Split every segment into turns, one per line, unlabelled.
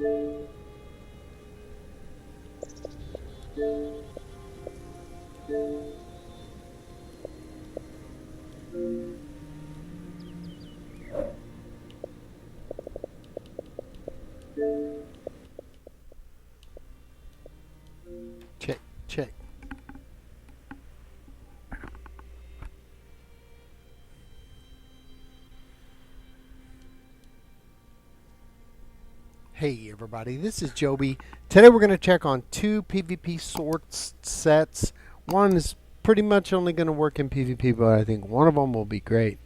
Check, check. Hey everybody, this is Joby. Today we're going to check on two PvP sword sets. One is pretty much only going to work in PvP, but I think one of them will be great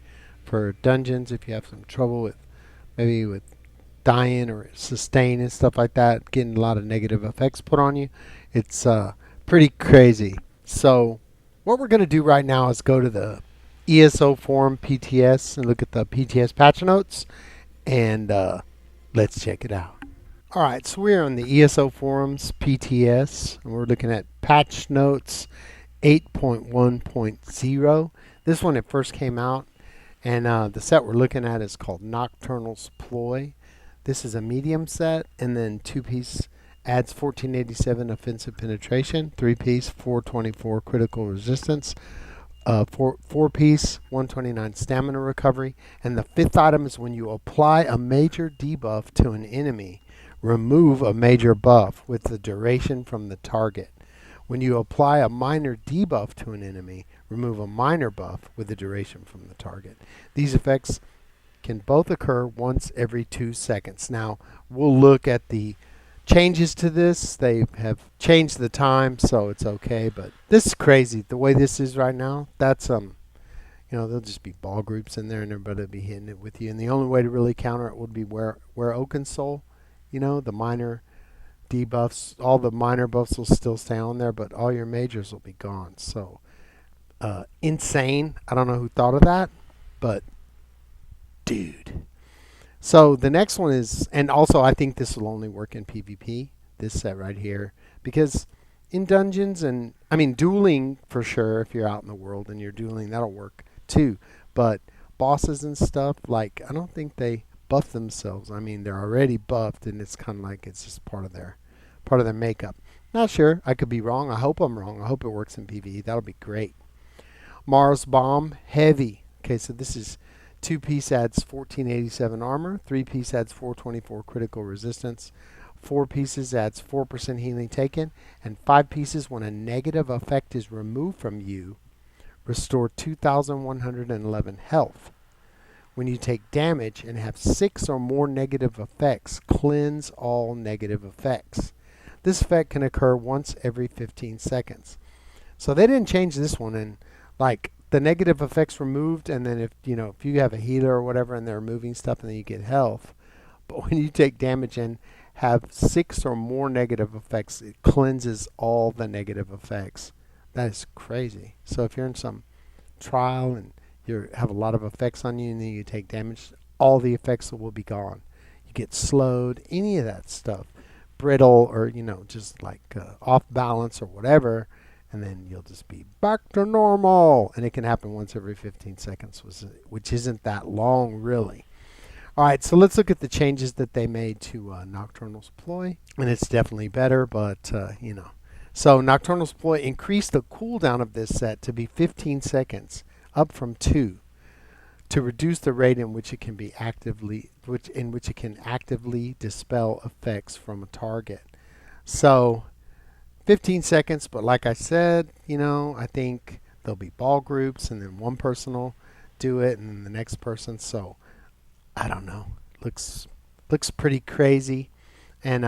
for dungeons if you have some trouble with maybe with dying or sustain and stuff like that, getting a lot of negative effects put on you. It's pretty crazy. So what we're going to do right now is go to the ESO forum PTS and look at the PTS patch notes, and let's check it out. Alright, so we're on the ESO forums PTS, and we're looking at patch notes 8.1.0. This one it first came out, and the set we're looking at is called Nocturnal's Ploy. This is a medium set, and then 2-piece adds 1487 offensive penetration, 3-piece 424 critical resistance, 4-piece 129 stamina recovery, and the 5th item is when you apply a major debuff to an enemy, remove a major buff with the duration from the target. When you apply a minor debuff to an enemy, remove a minor buff with the duration from the target. These effects can both occur once every 2 seconds. Now, we'll look at the changes to this. They have changed the time, so it's okay, but this is crazy. The way this is right now, that's there'll just be ball groups in there and everybody will be hitting it with you. And the only way to really counter it would be where Oaken Soul, the minor debuffs, all the minor buffs will still stay on there, but all your majors will be gone. So insane. I don't know who thought of that, but dude. So the next one is, and also I think this will only work in PvP, this set right here, because in dungeons and, dueling for sure, if you're out in the world and you're dueling, that'll work too. But bosses and stuff, I don't think they buff themselves. They're already buffed, and it's kind of like it's just part of their makeup. Not sure. I could be wrong. I hope I'm wrong. I hope it works in PvE. That'll be great. Mars Bomb, heavy. Okay, so this is 2-piece adds 1487 armor, 3-piece adds 424 critical resistance, 4 pieces adds 4% healing taken, and 5 pieces when a negative effect is removed from you, restore 2,111 health. When you take damage and have 6 or more negative effects, cleanse all negative effects. This effect can occur once every 15 seconds. So they didn't change this one, and the negative effects removed, and then if you have a healer or whatever and they're removing stuff and then you get health. But when you take damage and have 6 or more negative effects, it cleanses all the negative effects. That is crazy. So if you're in some trial and you have a lot of effects on you and then you take damage, all the effects will be gone. You get slowed, any of that stuff, brittle, or just off balance or whatever, and then you'll just be back to normal. And it can happen once every 15 seconds, which isn't that long, really. All right, so let's look at the changes that they made to Nocturnal's Ploy. And it's definitely better, but, So Nocturnal's Ploy increased the cooldown of this set to be 15 seconds, up from 2, to reduce the rate in which it can actively dispel effects from a target. So 15 seconds, but like I said, I think there'll be ball groups, and then one person will do it, and then the next person. So I don't know. Looks pretty crazy, and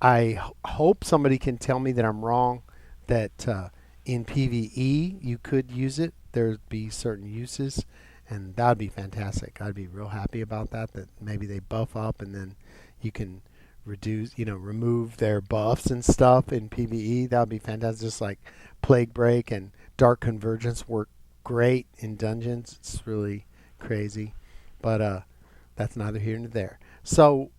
I hope somebody can tell me that I'm wrong. That in PvE you could use it. There'd be certain uses, and that'd be fantastic. I'd be real happy about that. That maybe they buff up, and then you can remove their buffs and stuff in PvE. That would be fantastic. Just like Plague Break and Dark Convergence work great in dungeons. It's really crazy, but that's neither here nor there. So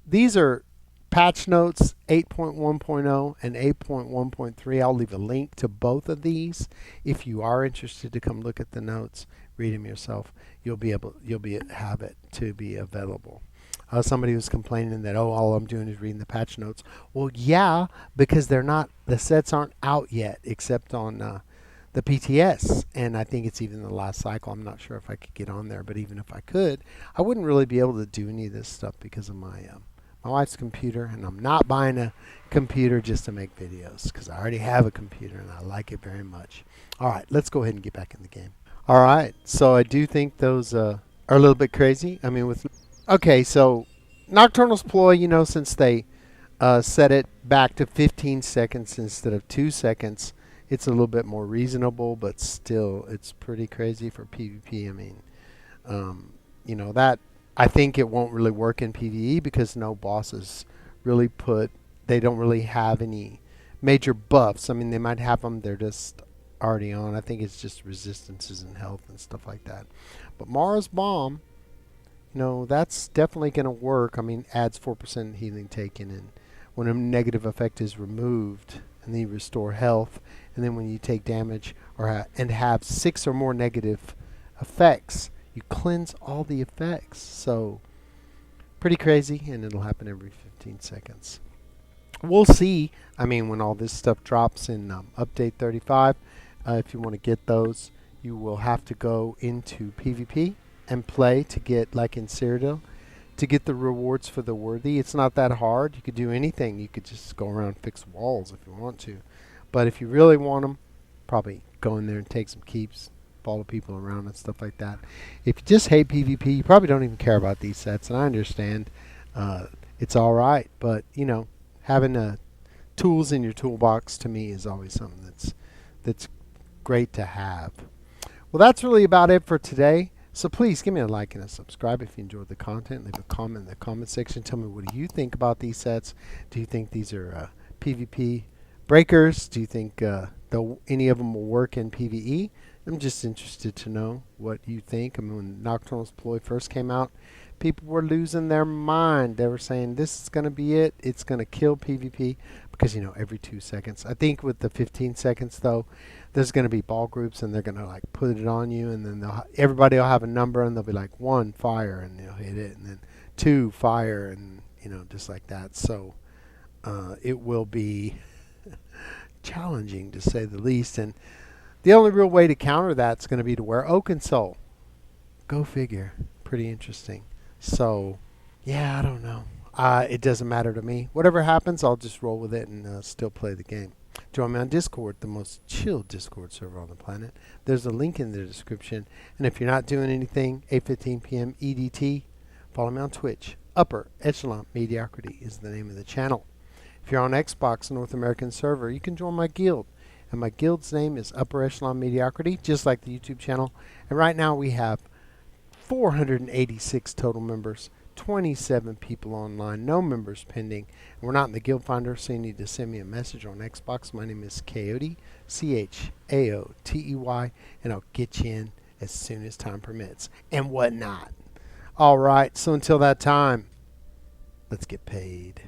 these are patch notes 8.1.0 and 8.1.3. I'll leave a link to both of these if you are interested to come look at the notes, read them yourself. You'll have it to be available. Somebody was complaining that, oh, all I'm doing is reading the patch notes. Well, yeah, because the sets aren't out yet, except on the PTS, and I think it's even the last cycle. I'm not sure if I could get on there, but even if I could, I wouldn't really be able to do any of this stuff because of my wife's computer, and I'm not buying a computer just to make videos because I already have a computer and I like it very much. All right, let's go ahead and get back in the game. All right, so I do think those are a little bit crazy. I mean, okay, so Nocturnal's Ploy, since they set it back to 15 seconds instead of 2 seconds, it's a little bit more reasonable, but still, it's pretty crazy for PvP. I mean, that I think it won't really work in PvE because no bosses really they don't really have any major buffs. I mean, they might have them, they're just already on. I think it's just resistances and health and stuff like that. But Mara's Bomb, that's definitely going to work. I mean, adds 4% healing taken, and when a negative effect is removed, and then you restore health, and then when you take damage and have 6 or more negative effects, you cleanse all the effects. So pretty crazy, and it'll happen every 15 seconds. We'll see. I mean, when all this stuff drops in update 35, if you want to get those, you will have to go into PvP and play to get, like in Cyrodiil, to get the rewards for the worthy. It's not that hard. You could do anything. You could just go around and fix walls if you want to. But if you really want them, probably go in there and take some keeps, follow people around and stuff like that. If you just hate PvP, you probably don't even care about these sets, and I understand. It's all right, but having tools in your toolbox to me is always something that's great to have. Well, that's really about it for today. So please give me a like and a subscribe if you enjoyed the content. Leave a comment in the comment section. Tell me, what do you think about these sets? Do you think these are PvP breakers? Do you think any of them will work in PvE? I'm just interested to know what you think. I mean, when Nocturnal's Ploy first came out, people were losing their mind. They were saying, this is going to be it. It's going to kill PvP because, every 2 seconds. I think with the 15 seconds, though, there's going to be ball groups, and they're going to put it on you, and then everybody will have a number, and they'll be like 1 fire, and they'll hit it, and then 2 fire, and just like that. So it will be challenging to say the least, and the only real way to counter that's going to be to wear Oaken Soul. Go figure. Pretty interesting. So yeah, I don't know. It doesn't matter to me. Whatever happens, I'll just roll with it and still play the game. Join me on Discord, the most chill Discord server on the planet. There's a link in the description. And if you're not doing anything, 8:15 p.m. EDT, follow me on Twitch. Upper Echelon Mediocrity is the name of the channel. If you're on Xbox North American server, you can join my guild. And my guild's name is Upper Echelon Mediocrity, just like the YouTube channel. And right now we have 486 total members, 27 people online, no members pending. And we're not in the guild finder, so you need to send me a message on Xbox. My name is Chaotey, Chaotey, and I'll get you in as soon as time permits and whatnot. All right, so until that time, let's get paid.